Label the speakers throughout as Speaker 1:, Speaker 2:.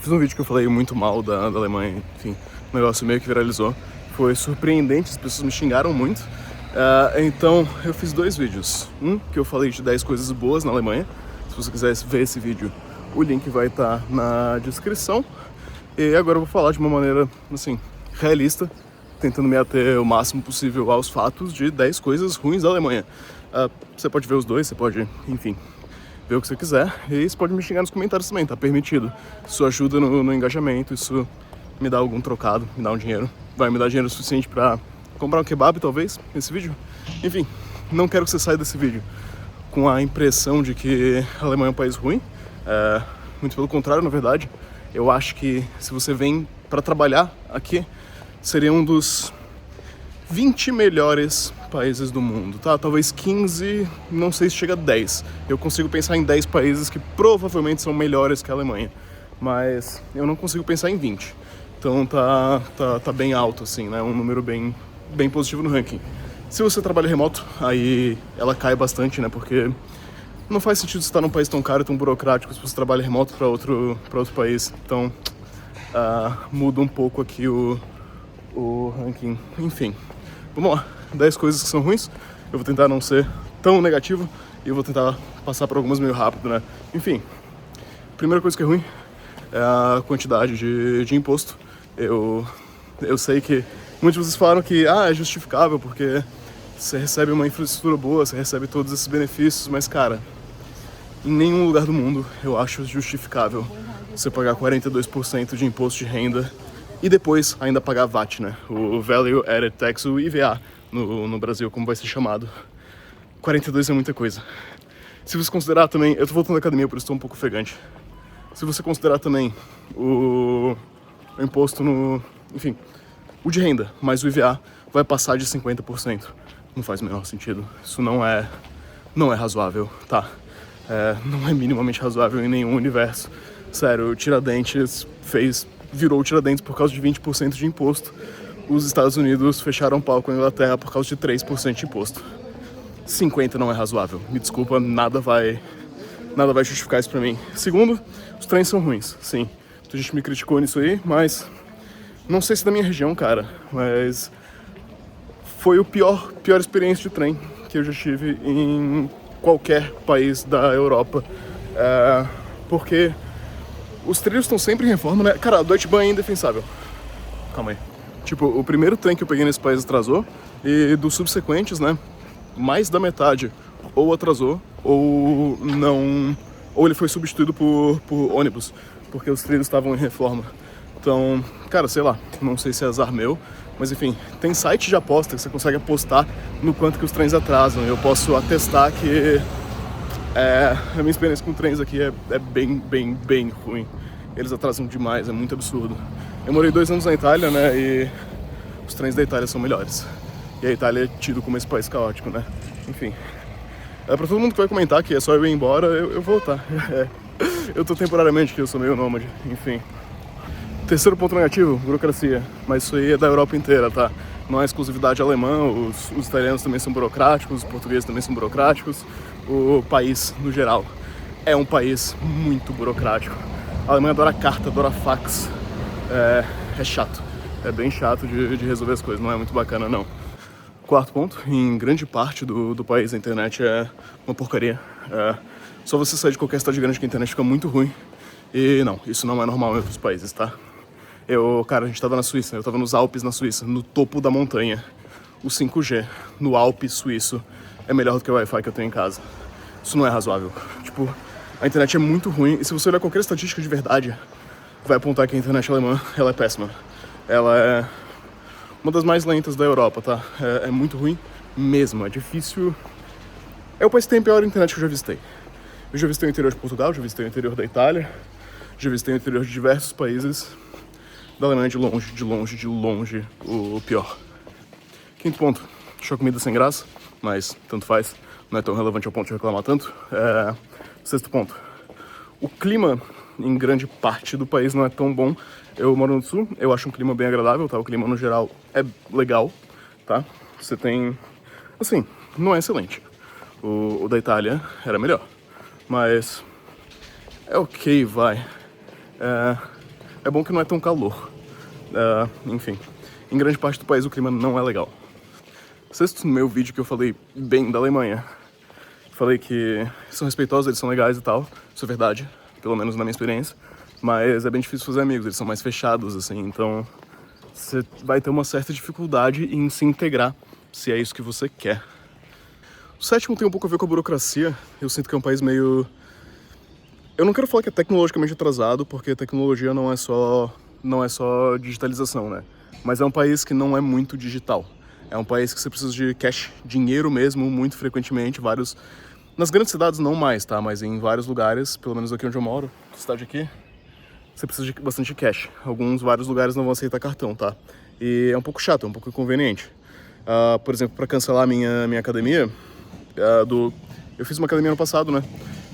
Speaker 1: Fiz um vídeo que eu falei muito mal da Alemanha, enfim, o negócio meio que viralizou. Foi surpreendente, as pessoas me xingaram muito. Então eu fiz dois vídeos. Um que eu falei de 10 coisas boas na Alemanha. Se você quiser ver esse vídeo, o link vai estar na descrição. E agora eu vou falar de uma maneira, assim, realista, tentando me ater o máximo possível aos fatos de 10 coisas ruins da Alemanha. Você pode ver os dois, você pode, enfim, ver o que você quiser. E você pode me xingar nos comentários também, tá permitido. Isso ajuda no engajamento, isso me dá algum trocado, me dá um dinheiro. Vai me dar dinheiro suficiente pra comprar um kebab, talvez, nesse vídeo. Enfim, não quero que você saia desse vídeo com a impressão de que a Alemanha é um país ruim. Muito pelo contrário, na verdade. Eu acho que se você vem para trabalhar aqui, seria um dos 20 melhores países do mundo, tá? Talvez 15, não sei se chega a 10. Eu consigo pensar em 10 países que provavelmente são melhores que a Alemanha, mas eu não consigo pensar em 20. Então tá bem alto, assim, né? Um número bem positivo no ranking. Se você trabalha remoto, aí ela cai bastante, né? Porque não faz sentido você estar num país tão caro e tão burocrático se você trabalha remoto para outro país. Então, muda um pouco aqui o ranking. Enfim, vamos lá. 10 coisas que são ruins. Eu vou tentar não ser tão negativo e eu vou tentar passar por algumas meio rápido, né? Enfim, primeira coisa que é ruim é a quantidade de imposto. Eu sei que muitos de vocês falaram que é justificável porque você recebe uma infraestrutura boa, você recebe todos esses benefícios, mas, cara, em nenhum lugar do mundo eu acho justificável você pagar 42% de imposto de renda e depois ainda pagar VAT, né? O Value Added Tax, o IVA no Brasil, como vai ser chamado. 42 é muita coisa. Se você considerar também, eu tô voltando da academia, por isso estou um pouco ofegante. Se você considerar também o imposto enfim, o de renda, mais o IVA, vai passar de 50%. Não faz o menor sentido. Isso não é razoável, tá? Não é minimamente razoável em nenhum universo. Sério, o Tiradentes virou o Tiradentes por causa de 20% de imposto. Os Estados Unidos fecharam pau com a Inglaterra por causa de 3% de imposto. 50 não é razoável. Me desculpa, nada vai justificar isso pra mim. Segundo, os trens são ruins, sim. Muita gente me criticou nisso aí, mas não sei se da minha região, cara, mas foi a pior experiência de trem que eu já tive em qualquer país da Europa. Porque os trilhos estão sempre em reforma, né? Cara, a Deutsche Bahn é indefensável. Calma aí. Tipo, o primeiro trem que eu peguei nesse país atrasou, e dos subsequentes, né, mais da metade ou atrasou, ou não... ou ele foi substituído por ônibus, porque os trilhos estavam em reforma. Então, cara, sei lá, não sei se é azar meu, mas enfim, tem site de aposta que você consegue apostar no quanto que os trens atrasam. Eu posso atestar que a minha experiência com trens aqui é bem ruim. Eles atrasam demais, é muito absurdo. Eu morei 2 anos na Itália, né, e os trens da Itália são melhores. E a Itália é tido como esse país caótico, né? Enfim. Pra todo mundo que vai comentar que é só eu ir embora, eu vou voltar. Eu tô temporariamente aqui, eu sou meio nômade, enfim. Terceiro ponto negativo, burocracia. Mas isso aí é da Europa inteira, tá? Não é exclusividade alemã, os italianos também são burocráticos, os portugueses também são burocráticos. O país, no geral, é um país muito burocrático. A Alemanha adora carta, adora fax. É chato. É bem chato de resolver as coisas, não é muito bacana, não. Quarto ponto, em grande parte do país a internet é uma porcaria. Só você sair de qualquer cidade grande que a internet fica muito ruim. E não, isso não é normal em outros países, tá? Cara, a gente tava na Suíça, eu tava nos Alpes na Suíça, no topo da montanha. O 5G no Alpe suíço é melhor do que o Wi-Fi que eu tenho em casa. Isso não é razoável. Tipo, a internet é muito ruim, e se você olhar qualquer estatística de verdade, vai apontar que a internet alemã, ela é péssima. Ela é uma das mais lentas da Europa, tá? É muito ruim mesmo, é difícil. É o país que tem a pior internet que eu já visitei. Eu já visitei o interior de Portugal, já visitei o interior da Itália, já visitei o interior de diversos países. Da Alemanha de longe, o pior. Quinto ponto, achou a comida sem graça, mas tanto faz, não é tão relevante ao ponto de reclamar tanto. Sexto ponto, o clima em grande parte do país não é tão bom. Eu moro no sul, eu acho um clima bem agradável, tá? O clima no geral é legal, tá? Você tem, assim, não é excelente. O da Itália era melhor, mas é ok, vai. É bom que não é tão calor. Enfim, em grande parte do país o clima não é legal. Sexto, no meu vídeo que eu falei bem da Alemanha, falei que são respeitosos, eles são legais e tal. Isso é verdade, pelo menos na minha experiência. Mas é bem difícil fazer amigos, eles são mais fechados, assim. Então você vai ter uma certa dificuldade em se integrar, se é isso que você quer. O sétimo tem um pouco a ver com a burocracia. Eu sinto que é um país meio... Eu não quero falar que é tecnologicamente atrasado, porque tecnologia não é só digitalização, né? Mas é um país que não é muito digital. É um país que você precisa de cash, dinheiro mesmo, muito frequentemente, vários... Nas grandes cidades não mais, tá? Mas em vários lugares, pelo menos aqui onde eu moro, cidade aqui, você precisa de bastante cash. Vários lugares não vão aceitar cartão, tá? E é um pouco chato, é um pouco inconveniente. Por exemplo, para cancelar a minha academia, eu fiz uma academia ano passado, né?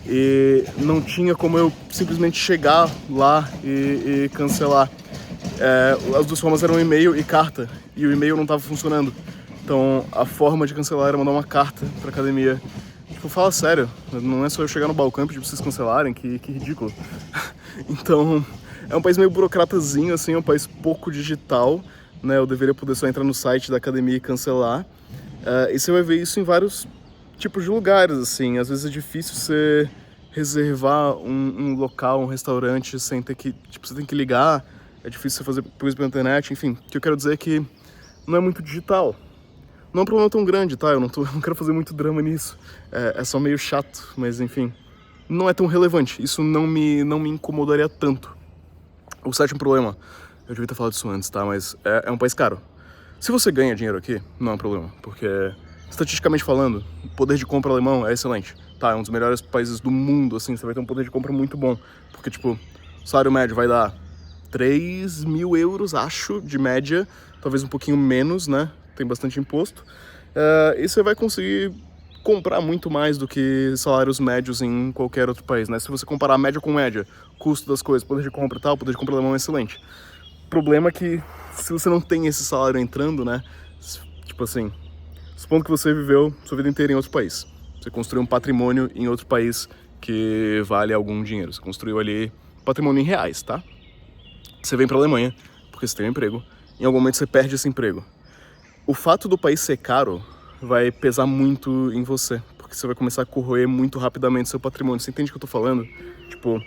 Speaker 1: E não tinha como eu simplesmente chegar lá e cancelar. As duas formas eram e-mail e carta, e o e-mail não estava funcionando. Então a forma de cancelar era mandar uma carta pra academia. Tipo, fala sério, não é só eu chegar no balcão e pedir pra vocês cancelarem, que ridículo. Então é um país meio burocratazinho, assim, é um país pouco digital, né? Eu deveria poder só entrar no site da academia e cancelar. E você vai ver isso em vários tipos de lugares, assim. Às vezes é difícil você reservar um local, um restaurante, sem ter que... Tipo, você tem que ligar, é difícil você fazer coisa pela internet, enfim. O que eu quero dizer é que não é muito digital. Não é um problema tão grande, tá? Eu não quero fazer muito drama nisso. É só meio chato, mas enfim. Não é tão relevante. Isso não me incomodaria tanto. O sétimo problema, eu devia ter falado isso antes, tá? Mas é um país caro. Se você ganha dinheiro aqui, não é um problema, porque... Estatisticamente falando, o poder de compra alemão é excelente, tá? É um dos melhores países do mundo, assim, você vai ter um poder de compra muito bom. Porque, tipo, o salário médio vai dar 3.000 euros, acho, de média, talvez um pouquinho menos, né? Tem bastante imposto. E você vai conseguir comprar muito mais do que salários médios em qualquer outro país, né? Se você comparar média com média, custo das coisas, poder de compra e tal, o poder de compra alemão é excelente. O problema é que, se você não tem esse salário entrando, né? Tipo assim... Supondo que você viveu sua vida inteira em outro país. Você construiu um patrimônio em outro país que vale algum dinheiro. Você construiu ali patrimônio em reais, tá? Você vem pra Alemanha, porque você tem um emprego. Em algum momento você perde esse emprego. O fato do país ser caro vai pesar muito em você. Porque você vai começar a corroer muito rapidamente seu patrimônio. Você entende o que eu tô falando? Tipo...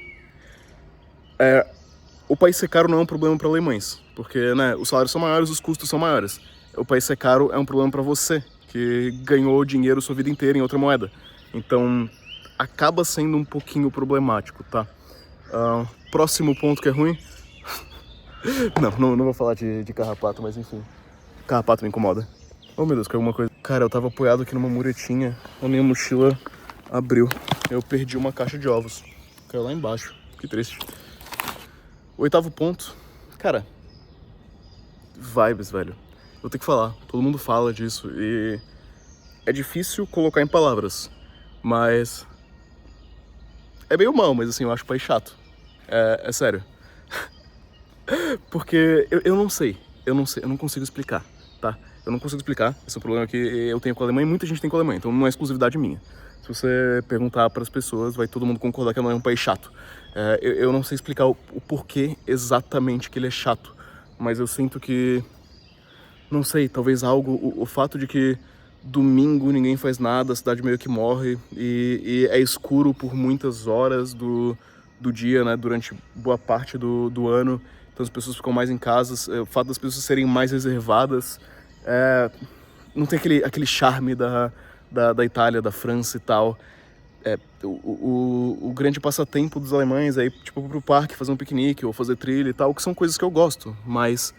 Speaker 1: O país ser caro não é um problema para alemães. Porque, né, os salários são maiores, os custos são maiores. O país ser caro é um problema para você, que ganhou dinheiro sua vida inteira em outra moeda. Então, acaba sendo um pouquinho problemático, tá? Próximo ponto que é ruim... não vou falar de carrapato, mas enfim. Carrapato me incomoda. Oh meu Deus, caiu alguma coisa. Cara, eu tava apoiado aqui numa muretinha, a minha mochila abriu. Eu perdi uma caixa de ovos. Caiu lá embaixo, que triste. O oitavo ponto, cara... Vibes, velho. Vou ter que falar, todo mundo fala disso e é difícil colocar em palavras, mas é meio mal, mas assim, eu acho o país chato, é sério. Porque eu não sei, eu não consigo explicar, tá? Eu não consigo explicar, esse é um problema que eu tenho com a Alemanha e muita gente tem com a Alemanha, então não é exclusividade minha. Se você perguntar para as pessoas, vai todo mundo concordar que a Alemanha é um país chato. Eu não sei explicar o porquê exatamente que ele é chato, mas eu sinto que... Não sei, talvez o fato de que domingo ninguém faz nada, a cidade meio que morre e é escuro por muitas horas do dia, né, durante boa parte do ano, então as pessoas ficam mais em casa, o fato das pessoas serem mais reservadas, não tem aquele charme da Itália, da França e tal. O grande passatempo dos alemães é ir, tipo, pro parque, fazer um piquenique ou fazer trilha e tal, que são coisas que eu gosto, mas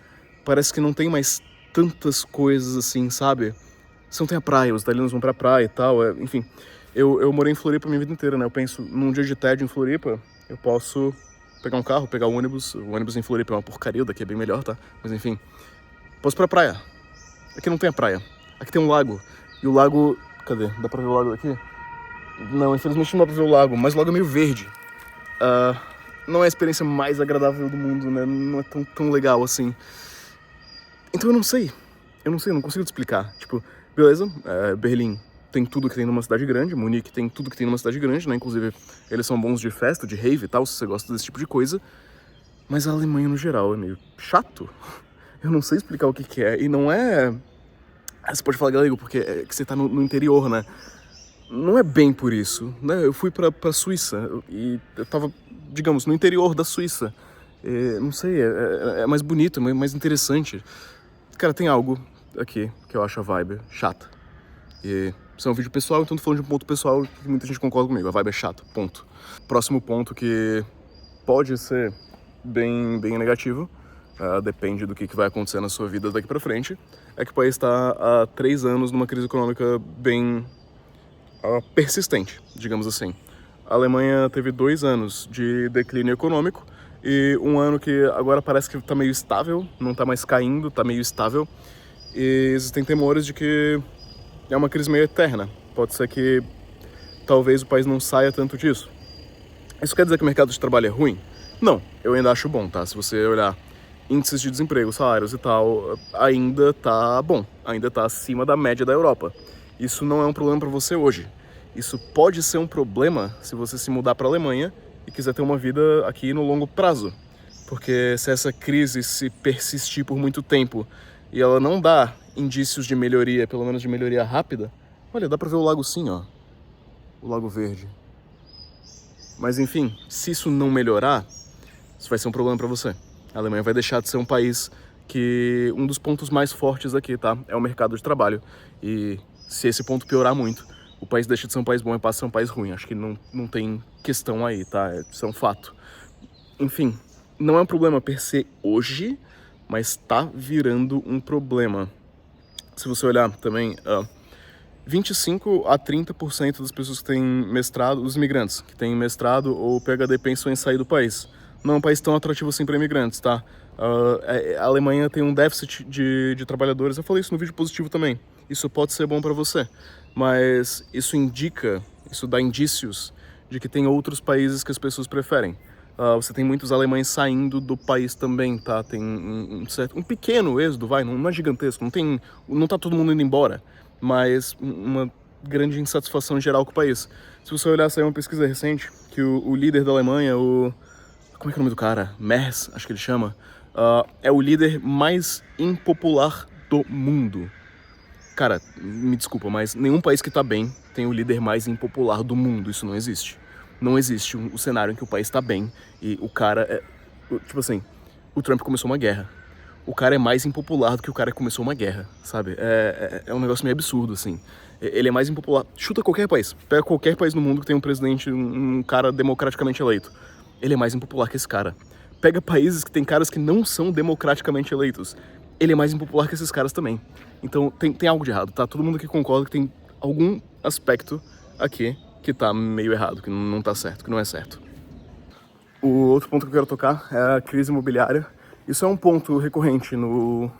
Speaker 1: parece que não tem mais tantas coisas assim, sabe? Você não tem a praia, os italianos vão pra praia e tal, enfim. Eu morei em Floripa a minha vida inteira, né? Eu penso, num dia de tédio em Floripa, eu posso pegar um carro, pegar o ônibus em Floripa é uma porcaria, o daqui é bem melhor, tá? Mas enfim, posso ir pra praia. Aqui não tem a praia, aqui tem um lago, e o lago... Cadê? Dá pra ver o lago daqui? Não, infelizmente não dá pra ver o lago, mas o lago é meio verde. Não é a experiência mais agradável do mundo, né? Não é tão legal assim. Então eu não sei, eu não consigo te explicar. Tipo, beleza, Berlim tem tudo que tem numa cidade grande, Munique tem tudo que tem numa cidade grande, né? Inclusive, eles são bons de festa, de rave e tal, se você gosta desse tipo de coisa. Mas a Alemanha, no geral, é meio chato. Eu não sei explicar o que que é. E não é... Você pode falar galego porque é que você tá no interior, né? Não é bem por isso, né? Eu fui pra Suíça e eu tava, digamos, no interior da Suíça. Não sei, é mais bonito, é mais interessante. Cara, tem algo aqui que eu acho a vibe chata. E isso é um vídeo pessoal, então tô falando de um ponto pessoal que muita gente concorda comigo. A vibe é chata, ponto. Próximo ponto que pode ser bem negativo, depende do que vai acontecer na sua vida daqui pra frente, é que o país está há 3 anos numa crise econômica bem persistente, digamos assim. A Alemanha teve 2 anos de declínio econômico e um ano que agora parece que está meio estável, não está mais caindo, está meio estável. E existem temores de que é uma crise meio eterna. Pode ser que talvez o país não saia tanto disso. Isso quer dizer que o mercado de trabalho é ruim? Não, eu ainda acho bom, tá? Se você olhar índices de desemprego, salários e tal, ainda tá bom, ainda tá acima da média da Europa. Isso não é um problema para você hoje. Isso pode ser um problema se você se mudar para a Alemanha e quiser ter uma vida aqui no longo prazo. Porque se essa crise se persistir por muito tempo e ela não dá indícios de melhoria, pelo menos de melhoria rápida, olha, dá para ver o lago sim, ó. O Lago Verde. Mas enfim, se isso não melhorar, isso vai ser um problema para você. A Alemanha vai deixar de ser um país que um dos pontos mais fortes aqui, tá? É o mercado de trabalho. E se esse ponto piorar muito, o país deixa de ser um país bom e passa a ser um país ruim. Acho que não tem questão aí, tá? Isso é um fato. Enfim, não é um problema per se hoje, mas tá virando um problema. Se você olhar também, 25 a 30% das pessoas que têm mestrado, os imigrantes que têm mestrado ou PhD pensam em sair do país. Não é um país tão atrativo assim para imigrantes, tá? A Alemanha tem um déficit de trabalhadores, eu falei isso no vídeo positivo também. Isso pode ser bom para você, mas isso dá indícios de que tem outros países que as pessoas preferem. Você tem muitos alemães saindo do país também, tá? Tem um pequeno êxodo, não é gigantesco, não tá todo mundo indo embora, mas uma grande insatisfação geral com o país. Se você olhar, saiu uma pesquisa recente que o líder da Alemanha, como é que é o nome do cara? Merz, acho que ele chama. É o líder mais impopular do mundo. Cara, me desculpa, mas nenhum país que tá bem tem o líder mais impopular do mundo. Isso não existe. Não existe um cenário em que o país tá bem e o cara tipo assim, o Trump começou uma guerra. O cara é mais impopular do que o cara que começou uma guerra, sabe? É um negócio meio absurdo, assim. Ele é mais impopular. Chuta qualquer país. Pega qualquer país no mundo que tem um presidente, um cara democraticamente eleito. Ele é mais impopular que esse cara. Pega países que tem caras que não são democraticamente eleitos. Ele é mais impopular que esses caras também. Então tem algo de errado, tá? Todo mundo aqui concorda que tem algum aspecto aqui que tá meio errado, que não tá certo, que não é certo. O outro ponto que eu quero tocar é a crise imobiliária. Isso é um ponto recorrente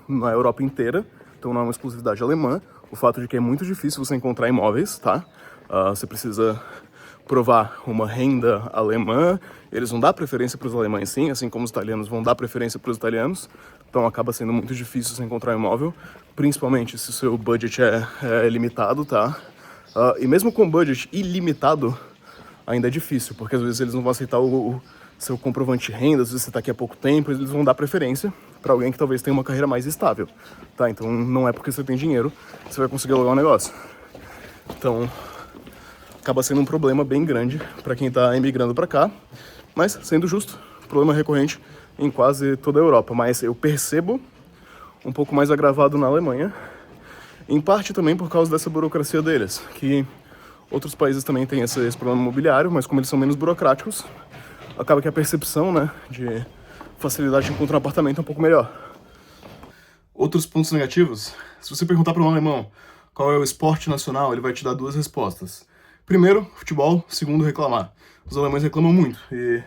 Speaker 1: na Europa inteira, então não é uma exclusividade alemã. O fato de que é muito difícil você encontrar imóveis, tá? Você precisa provar uma renda alemã, eles vão dar preferência para os alemães sim, assim como os italianos vão dar preferência para os italianos, então acaba sendo muito difícil você encontrar um imóvel, principalmente se o seu budget é limitado, tá? E mesmo com budget ilimitado, ainda é difícil, porque às vezes eles não vão aceitar o seu comprovante de renda, às vezes você está aqui há pouco tempo, eles vão dar preferência para alguém que talvez tenha uma carreira mais estável, tá? Então não é porque você tem dinheiro que você vai conseguir alugar um negócio. Então acaba sendo um problema bem grande para quem está imigrando para cá, mas sendo justo, problema recorrente em quase toda a Europa, mas eu percebo um pouco mais agravado na Alemanha, em parte também por causa dessa burocracia deles, que outros países também têm esse problema imobiliário, mas como eles são menos burocráticos, acaba que a percepção, né, de facilidade de encontrar um apartamento é um pouco melhor. Outros pontos negativos, se você perguntar para um alemão qual é o esporte nacional, ele vai te dar 2 respostas. Primeiro, futebol. Segundo, reclamar. Os alemães reclamam muito e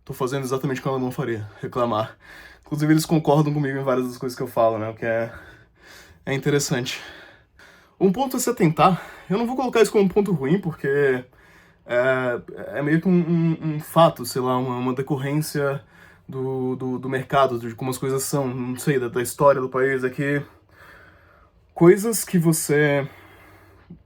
Speaker 1: tô fazendo exatamente o que o alemão faria, reclamar. Inclusive eles concordam comigo em várias das coisas que eu falo, né, o que é interessante. Um ponto a se atentar, eu não vou colocar isso como um ponto ruim, porque é meio que um fato, sei lá, uma decorrência do mercado, de como as coisas são, não sei, da história do país, é que coisas que você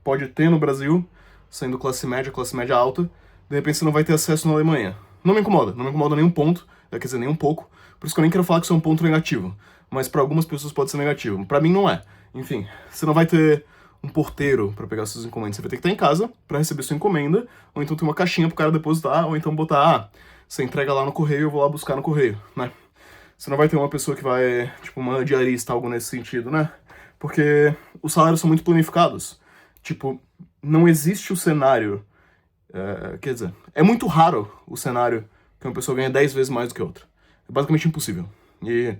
Speaker 1: pode ter no Brasil, sendo classe média alta, de repente você não vai ter acesso na Alemanha. Não me incomoda nenhum ponto, quer dizer, nem um pouco. Por isso que eu nem quero falar que isso é um ponto negativo. Mas pra algumas pessoas pode ser negativo. Pra mim não é. Enfim, você não vai ter um porteiro pra pegar suas encomendas. Você vai ter que estar em casa pra receber sua encomenda, ou então ter uma caixinha pro cara depositar, ou então botar, você entrega lá no correio, eu vou lá buscar no correio, né? Você não vai ter uma pessoa que vai, tipo, uma diarista, algo nesse sentido, né? Porque os salários são muito planificados. Tipo, não existe o cenário... quer dizer, é muito raro o cenário que uma pessoa ganha 10 vezes mais do que outra. É basicamente impossível. E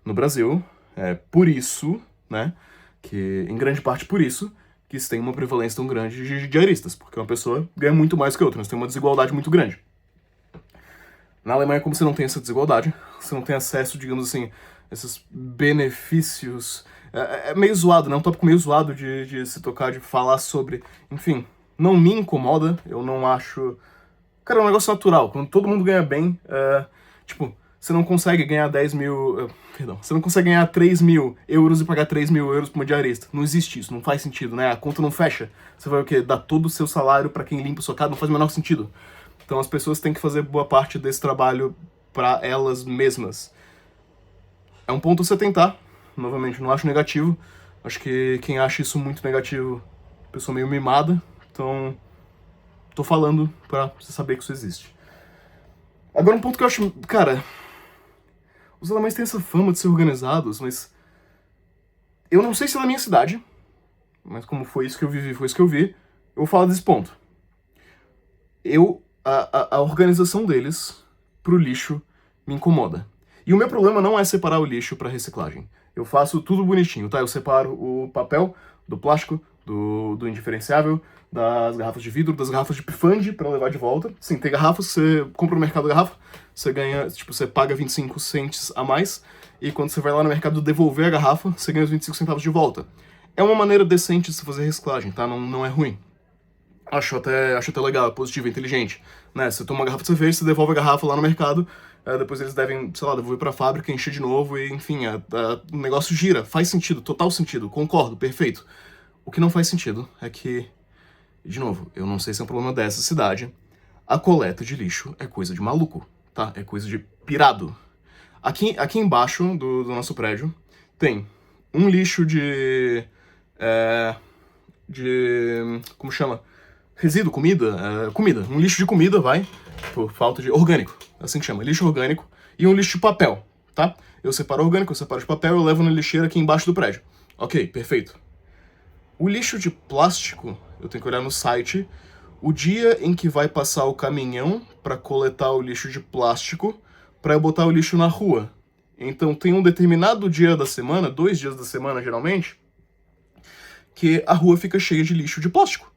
Speaker 1: no Brasil, é por isso, né, que em grande parte por isso, que se tem uma prevalência tão grande de diaristas, porque uma pessoa ganha muito mais do que outra, nós temos uma desigualdade muito grande. Na Alemanha, como você não tem essa desigualdade, você não tem acesso, digamos assim, a esses benefícios... É meio zoado, né? Um tópico meio zoado de se tocar, de falar sobre... Enfim, não me incomoda, eu não acho... Cara, é um negócio natural. Quando todo mundo ganha bem, tipo, você não consegue ganhar 10 mil... Perdão, você não consegue ganhar 3 mil euros e pagar 3 mil euros pra uma diarista. Não existe isso, não faz sentido, né? A conta não fecha. Você vai o quê? Dar todo o seu salário pra quem limpa a sua casa? Não faz o menor sentido. Então as pessoas têm que fazer boa parte desse trabalho pra elas mesmas. É um ponto a você tentar. Novamente, não acho negativo. Acho que quem acha isso muito negativo é uma pessoa meio mimada. Então, tô falando pra você saber que isso existe. Agora um ponto que eu acho... Cara, os alemães têm essa fama de ser organizados, mas... Eu não sei se é na minha cidade, mas como foi isso que eu vivi, foi isso que eu vi, eu vou falar desse ponto. A organização deles pro lixo me incomoda. E o meu problema não é separar o lixo pra reciclagem. Eu faço tudo bonitinho, tá? Eu separo o papel do plástico, do indiferenciável, das garrafas de vidro, das garrafas de pifande pra levar de volta. Sim, tem garrafas, você compra no mercado garrafa, você ganha, tipo, você paga 25 cents a mais, e quando você vai lá no mercado devolver a garrafa, você ganha os 25 centavos de volta. É uma maneira decente de se fazer reciclagem, tá? Não é ruim. Acho até legal, é positivo, é inteligente. Né? Você toma uma garrafa de cerveja, você devolve a garrafa lá no mercado, depois eles devem, sei lá, devolver pra fábrica, encher de novo, e enfim, o negócio gira. Faz sentido, total sentido, concordo, perfeito. O que não faz sentido é que, de novo, eu não sei se é um problema dessa cidade, a coleta de lixo é coisa de maluco, tá? É coisa de pirado. Aqui embaixo do nosso prédio tem um lixo como chama? Resíduo, comida. Um lixo de comida, vai, por falta de... orgânico, assim que chama, lixo orgânico. E um lixo de papel, tá? Eu separo orgânico, eu separo de papel, eu levo na lixeira aqui embaixo do prédio. Ok, perfeito. O lixo de plástico, eu tenho que olhar no site, o dia em que vai passar o caminhão pra coletar o lixo de plástico, pra eu botar o lixo na rua. Então tem um determinado dia da semana, 2 dias da semana geralmente, que a rua fica cheia de lixo de plástico.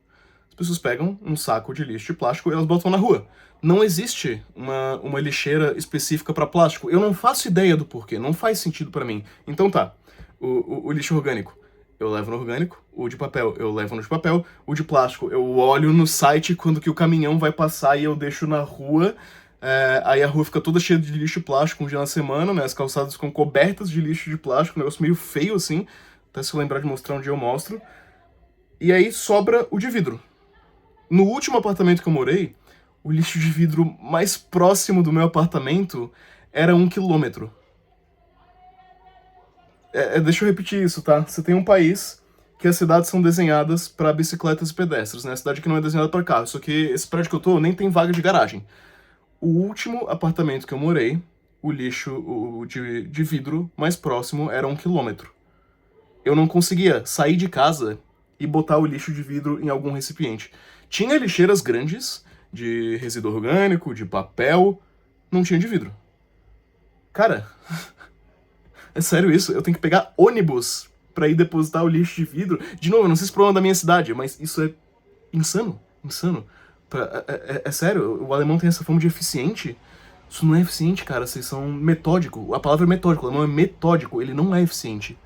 Speaker 1: As pessoas pegam um saco de lixo de plástico e elas botam na rua. Não existe uma lixeira específica para plástico. Eu não faço ideia do porquê, não faz sentido para mim. Então tá, o lixo orgânico eu levo no orgânico, o de papel eu levo no de papel, o de plástico eu olho no site quando que o caminhão vai passar e eu deixo na rua. Aí a rua fica toda cheia de lixo de plástico um dia na semana, né? As calçadas ficam cobertas de lixo de plástico, um negócio meio feio assim. Até se eu lembrar de mostrar um dia eu mostro. E aí sobra o de vidro. No último apartamento que eu morei, o lixo de vidro mais próximo do meu apartamento era 1 quilômetro. Deixa eu repetir isso, tá? Você tem um país que as cidades são desenhadas para bicicletas e pedestres, né? A cidade que não é desenhada para carro. Só que esse prédio que eu tô nem tem vaga de garagem. O último apartamento que eu morei, o lixo de vidro mais próximo era 1 quilômetro. Eu não conseguia sair de casa e botar o lixo de vidro em algum recipiente. Tinha lixeiras grandes, de resíduo orgânico, de papel, não tinha de vidro. Cara, é sério isso? Eu tenho que pegar ônibus pra ir depositar o lixo de vidro? De novo, eu não sei se é problema da minha cidade, mas isso é insano, insano. É sério, o alemão tem essa fama de eficiente? Isso não é eficiente, cara, vocês são metódico. A palavra é metódico, o alemão é metódico, ele não é eficiente.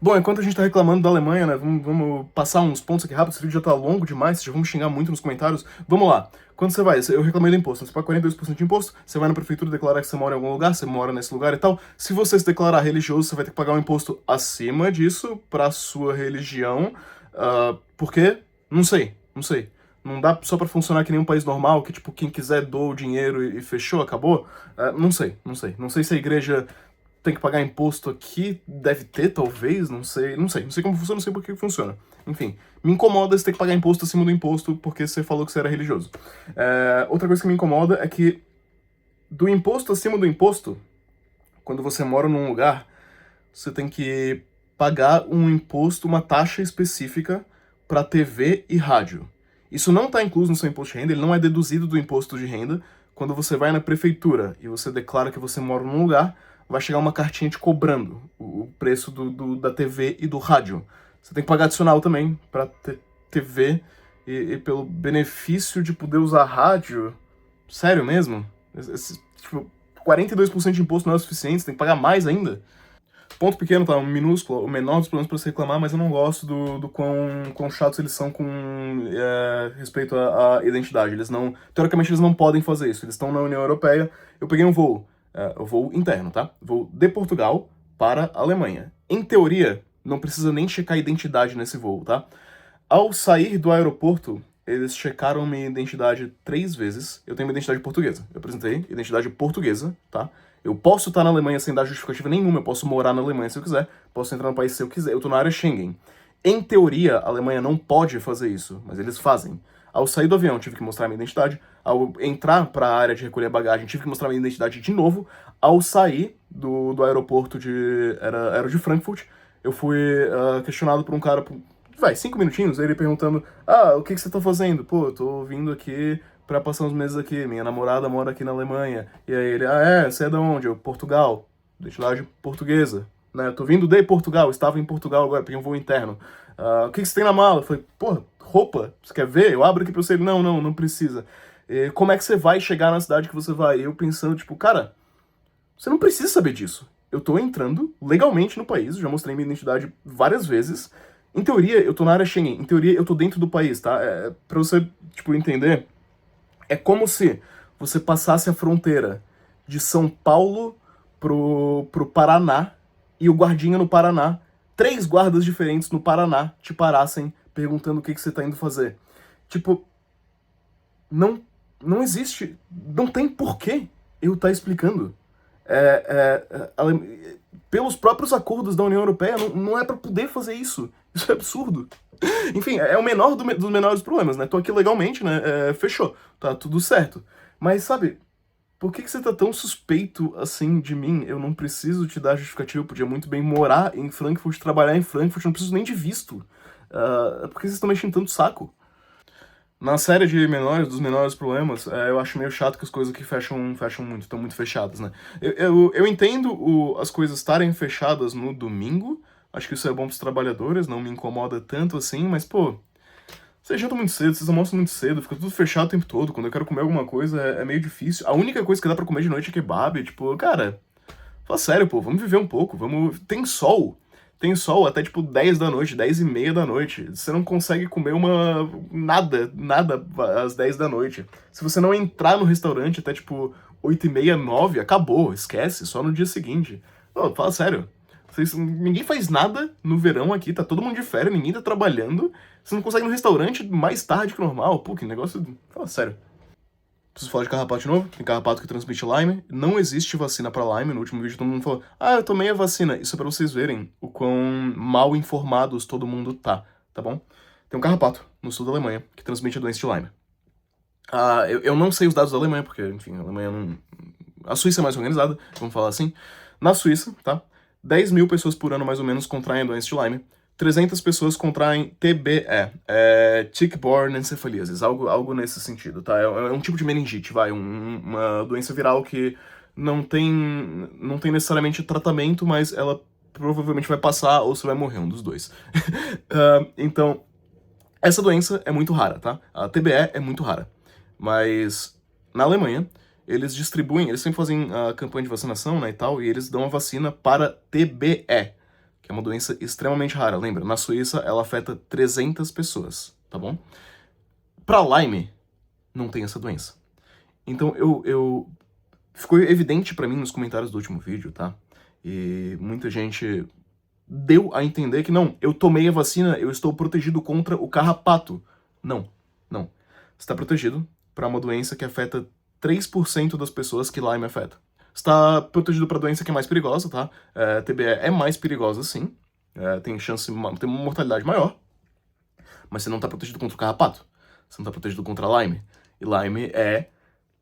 Speaker 1: Bom, enquanto a gente tá reclamando da Alemanha, né, vamos passar uns pontos aqui rápido, esse vídeo já tá longo demais, já vamos xingar muito nos comentários. Vamos lá, quando você vai, eu reclamei do imposto, você paga 42% de imposto, você vai na prefeitura declarar que você mora em algum lugar, você mora nesse lugar e tal. Se você se declarar religioso, você vai ter que pagar um imposto acima disso pra sua religião, por quê? Não sei. Não dá só pra funcionar que nem um país normal, que, tipo, quem quiser doa o dinheiro e fechou, acabou? Não sei. Não sei se a igreja tem que pagar imposto aqui, deve ter, talvez, não sei como funciona, não sei por que funciona. Enfim, me incomoda você ter que pagar imposto acima do imposto porque você falou que você era religioso. Outra coisa que me incomoda é que do imposto acima do imposto, quando você mora num lugar, você tem que pagar um imposto, uma taxa específica para TV e rádio. Isso não está incluso no seu imposto de renda, ele não é deduzido do imposto de renda. Quando você vai na prefeitura e você declara que você mora num lugar, vai chegar uma cartinha te cobrando o preço da TV e do rádio. Você tem que pagar adicional também para ter TV e pelo benefício de poder usar rádio. Sério mesmo? Tipo, 42% de imposto não é o suficiente, você tem que pagar mais ainda. Ponto pequeno, tá? Um minúsculo, o menor dos problemas pra você reclamar, mas eu não gosto do quão chatos eles são com respeito à identidade. Eles não. Teoricamente, eles não podem fazer isso. Eles estão na União Europeia. Eu peguei um voo interno, tá? Voo de Portugal para a Alemanha. Em teoria, não precisa nem checar a identidade nesse voo, tá? Ao sair do aeroporto, eles checaram minha identidade 3 vezes. Eu tenho uma identidade portuguesa. Eu apresentei identidade portuguesa, tá? Eu posso estar na Alemanha sem dar justificativa nenhuma, eu posso morar na Alemanha se eu quiser, posso entrar no país se eu quiser, eu tô na área Schengen. Em teoria, a Alemanha não pode fazer isso, mas eles fazem. Ao sair do avião, tive que mostrar minha identidade. Ao entrar para a área de recolher bagagem, tive que mostrar minha identidade de novo. Ao sair do aeroporto era de Frankfurt, eu fui questionado por um cara, 5 minutinhos, ele perguntando, o que você tá fazendo? Pô, eu tô vindo aqui pra passar uns meses aqui, minha namorada mora aqui na Alemanha. E aí ele, você é de onde? Eu, Portugal, identidade portuguesa, né? Eu tô vindo de Portugal, estava em Portugal agora, peguei um voo interno. O que você tem na mala? Eu falei, pô, roupa, você quer ver? Eu abro aqui pra você. Ele, não precisa. E como é que você vai chegar na cidade que você vai? E eu pensando, tipo, cara, você não precisa saber disso. Eu tô entrando legalmente no país, já mostrei minha identidade várias vezes. Em teoria, eu tô na área Schengen. Em teoria, eu tô dentro do país, tá? Pra você, tipo, entender, é como se você passasse a fronteira de São Paulo pro Paraná e o guardinha no Paraná, 3 guardas diferentes no Paraná te parassem perguntando o que você tá indo fazer. Tipo, não existe, não tem porquê eu estar explicando. Pelos próprios acordos da União Europeia, não é pra poder fazer isso. Isso é absurdo. Enfim, é o menor dos menores problemas, né? Tô aqui legalmente, né? Fechou. Tá tudo certo. Mas, sabe, por que você tá tão suspeito assim de mim? Eu não preciso te dar justificativa. Eu podia muito bem morar em Frankfurt, trabalhar em Frankfurt, não preciso nem de visto. Por que vocês estão mexendo tanto saco? Na série de dos menores problemas, eu acho meio chato que as coisas aqui fecham muito, estão muito fechadas, né? Eu entendo as coisas estarem fechadas no domingo, acho que isso é bom pros trabalhadores, não me incomoda tanto assim, mas, pô, vocês jantam muito cedo, vocês almoçam muito cedo, fica tudo fechado o tempo todo, quando eu quero comer alguma coisa é meio difícil. A única coisa que dá pra comer de noite é kebab, tipo, cara, fala sério, pô, vamos viver um pouco, Tem sol. Tem sol até tipo 10 da noite, 10 e meia da noite. Você não consegue comer nada às 10 da noite. Se você não entrar no restaurante até tipo 8 e meia, 9, acabou, esquece, só no dia seguinte. Pô, fala sério. Ninguém faz nada no verão aqui, tá todo mundo de férias, ninguém tá trabalhando. Você não consegue ir no restaurante mais tarde que o normal. Pô, que negócio. Fala sério. Preciso falar de carrapato de novo? Tem carrapato que transmite Lyme. Não existe vacina pra Lyme. No último vídeo todo mundo falou, eu tomei a vacina. Isso é pra vocês verem o quão mal informados todo mundo tá bom? Tem um carrapato no sul da Alemanha que transmite a doença de Lyme. Eu não sei os dados da Alemanha, porque, enfim, a Alemanha não... A Suíça é mais organizada, vamos falar assim. Na Suíça, tá? 10 mil pessoas por ano, mais ou menos, contraem a doença de Lyme. 300 pessoas contraem TBE, Tick-Borne Encephalitis, algo nesse sentido, tá? É um tipo de meningite, uma doença viral que não tem necessariamente tratamento, mas ela provavelmente vai passar ou você vai morrer, um dos dois. Então, essa doença é muito rara, tá? A TBE é muito rara, mas na Alemanha eles sempre fazem a campanha de vacinação, né, e tal, e eles dão a vacina para TBE, que é uma doença extremamente rara. Lembra, na Suíça ela afeta 300 pessoas, tá bom? Pra Lyme, não tem essa doença. Então ficou evidente pra mim nos comentários do último vídeo, tá? E muita gente deu a entender que não, eu tomei a vacina, eu estou protegido contra o carrapato. Não. Você tá protegido pra uma doença que afeta 3% das pessoas que Lyme afeta. Você tá protegido pra doença que é mais perigosa, tá? TBE é mais perigosa, sim. Tem chance, tem uma mortalidade maior. Mas você não tá protegido contra o carrapato. Você não tá protegido contra a Lyme. E Lyme é,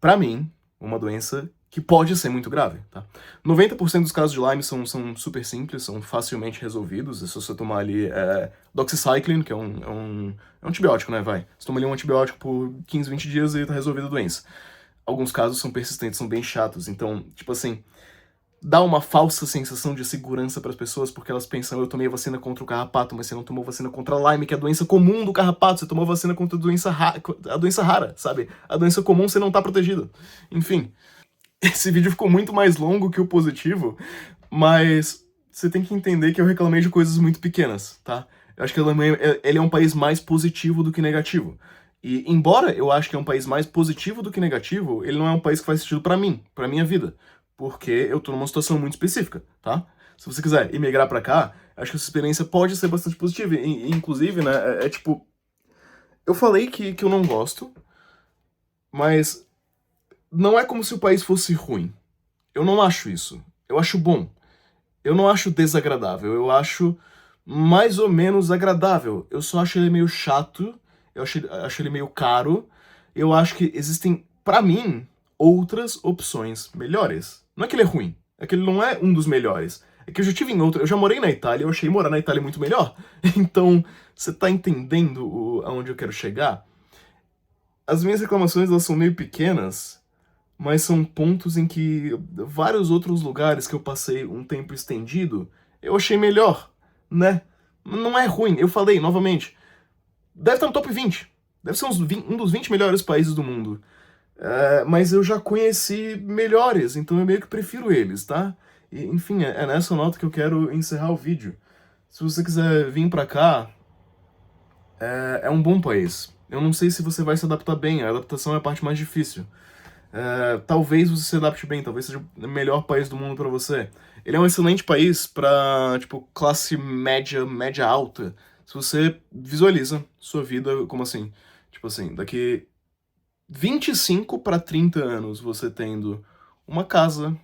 Speaker 1: pra mim, uma doença que pode ser muito grave, tá? 90% dos casos de Lyme são super simples, são facilmente resolvidos. É só você tomar ali doxycycline, que é um antibiótico, né, vai? Você toma ali um antibiótico por 15, 20 dias e tá resolvida a doença. Alguns casos são persistentes, são bem chatos. Então, tipo assim, dá uma falsa sensação de segurança para as pessoas, porque elas pensam, eu tomei a vacina contra o carrapato, mas você não tomou vacina contra a Lyme, que é a doença comum do carrapato, você tomou vacina contra a doença rara, sabe? A doença comum você não tá protegido. Enfim, esse vídeo ficou muito mais longo que o positivo, mas você tem que entender que eu reclamei de coisas muito pequenas, tá? Eu acho que a Alemanha, ele é um país mais positivo do que negativo. E embora eu acho que é um país mais positivo do que negativo, ele não é um país que faz sentido pra mim, pra minha vida. Porque eu tô numa situação muito específica, tá? Se você quiser imigrar pra cá, acho que essa experiência pode ser bastante positiva. Inclusive, né, tipo... Eu falei que eu não gosto, mas não é como se o país fosse ruim. Eu não acho isso. Eu acho bom. Eu não acho desagradável. Eu acho mais ou menos agradável. Eu só acho ele meio chato. Eu acho ele meio caro. Eu acho que existem, pra mim, outras opções melhores. Não é que ele é ruim. É que ele não é um dos melhores. É que eu já tive em outro... Eu já morei na Itália. Eu achei morar na Itália muito melhor. Então, você tá entendendo aonde eu quero chegar? As minhas reclamações, elas são meio pequenas, mas são pontos em que vários outros lugares que eu passei um tempo estendido, eu achei melhor, né? Não é ruim, eu falei, novamente, deve estar no top 20, deve ser um dos 20 melhores países do mundo. Mas eu já conheci melhores, então eu meio que prefiro eles, tá? E, enfim, é nessa nota que eu quero encerrar o vídeo. Se você quiser vir pra cá, é um bom país. Eu não sei se você vai se adaptar bem, a adaptação é a parte mais difícil. Talvez você se adapte bem, talvez seja o melhor país do mundo pra você. Ele é um excelente país pra, tipo, classe média, média alta. Se você visualiza sua vida como assim, tipo assim, daqui 25 pra 30 anos você tendo uma casa,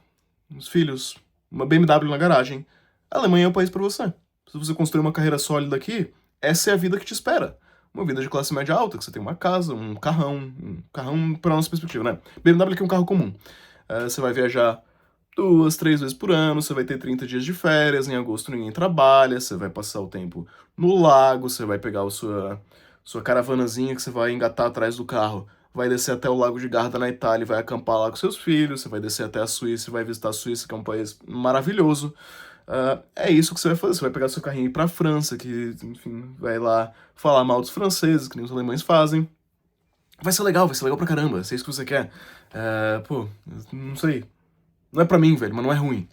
Speaker 1: uns filhos, uma BMW na garagem, a Alemanha é o país pra você. Se você construir uma carreira sólida aqui, essa é a vida que te espera. Uma vida de classe média alta, que você tem uma casa, um carrão para nossa perspectiva, né? BMW aqui é um carro comum. Você vai viajar 2, 3 vezes por ano, você vai ter 30 dias de férias, em agosto ninguém trabalha, você vai passar o tempo no lago, você vai pegar a sua caravanazinha que você vai engatar atrás do carro, vai descer até o Lago de Garda na Itália e vai acampar lá com seus filhos, você vai descer até a Suíça e vai visitar a Suíça, que é um país maravilhoso. É isso que você vai fazer, você vai pegar seu carrinho e ir pra França, que, enfim, vai lá falar mal dos franceses, que nem os alemães fazem. Vai ser legal pra caramba, se é isso que você quer. Pô, não sei. Não é pra mim, velho, mas não é ruim.